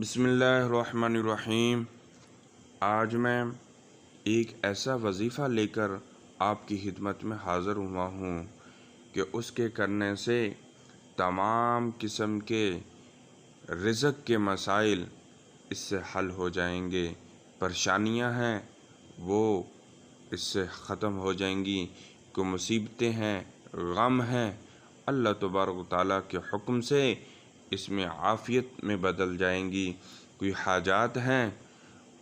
بسم اللہ الرحمن الرحیم۔ آج میں ایک ایسا وظیفہ لے کر آپ کی خدمت میں حاضر ہوا ہوں کہ اس کے کرنے سے تمام قسم کے رزق کے مسائل اس سے حل ہو جائیں گے، پریشانیاں ہیں وہ اس سے ختم ہو جائیں گی، کوئی مصیبتیں ہیں، غم ہیں، اللہ تبارک و تعالیٰ کے حکم سے اس میں عافیت میں بدل جائیں گی، کوئی حاجات ہیں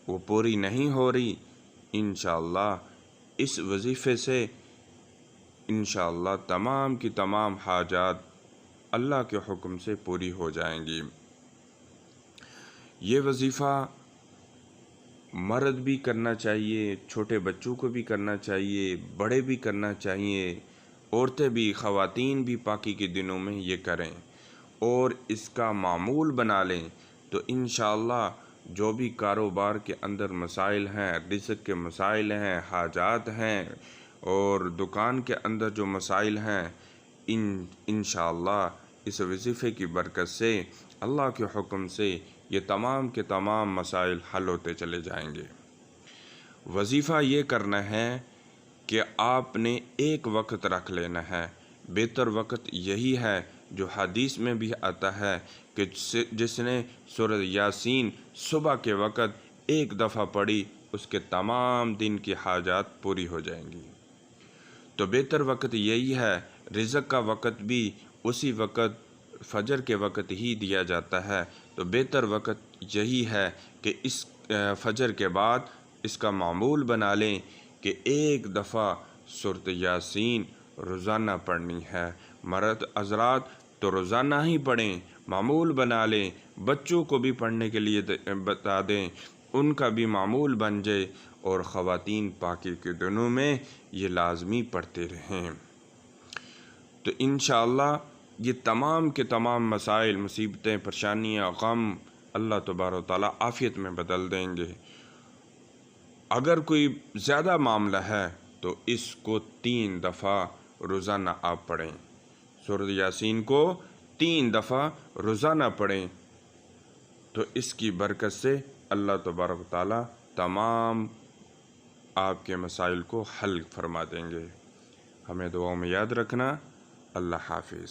وہ پوری نہیں ہو رہی، انشاءاللہ اس وظیفے سے انشاءاللہ تمام کی تمام حاجات اللہ کے حکم سے پوری ہو جائیں گی۔ یہ وظیفہ مرد بھی کرنا چاہیے، چھوٹے بچوں کو بھی کرنا چاہیے، بڑے بھی کرنا چاہیے، عورتیں بھی، خواتین بھی پاکی کے دنوں میں یہ کریں اور اس کا معمول بنا لیں تو انشاءاللہ جو بھی کاروبار کے اندر مسائل ہیں، رزق کے مسائل ہیں، حاجات ہیں اور دکان کے اندر جو مسائل ہیں، انشاءاللہ اس وظیفے کی برکت سے اللہ کے حکم سے یہ تمام کے تمام مسائل حل ہوتے چلے جائیں گے۔ وظیفہ یہ کرنا ہے کہ آپ نے ایک وقت رکھ لینا ہے، بہتر وقت یہی ہے جو حدیث میں بھی آتا ہے کہ جس نے سورۃ یاسین صبح کے وقت ایک دفعہ پڑھی اس کے تمام دن کی حاجات پوری ہو جائیں گی۔ تو بہتر وقت یہی ہے، رزق کا وقت بھی اسی وقت فجر کے وقت ہی دیا جاتا ہے، تو بہتر وقت یہی ہے کہ اس فجر کے بعد اس کا معمول بنا لیں کہ ایک دفعہ سورۃ یاسین روزانہ پڑھنی ہے۔ مرد حضرات تو روزانہ ہی پڑھیں، معمول بنا لیں، بچوں کو بھی پڑھنے کے لیے بتا دیں، ان کا بھی معمول بن جائے اور خواتین پاکی کے دنوں میں یہ لازمی پڑھتے رہیں۔ تو انشاءاللہ یہ تمام کے تمام مسائل، مصیبتیں، پریشانیاں، غم اللہ تبارک و تعالیٰ عافیت میں بدل دیں گے۔ اگر کوئی زیادہ معاملہ ہے تو اس کو 3 دفعہ روزانہ آپ پڑھیں، سورۃ یاسین کو 3 دفعہ روزانہ پڑھیں تو اس کی برکت سے اللہ تبارک و تعالیٰ تمام آپ کے مسائل کو حل فرما دیں گے۔ ہمیں دعاؤں میں یاد رکھنا۔ اللہ حافظ۔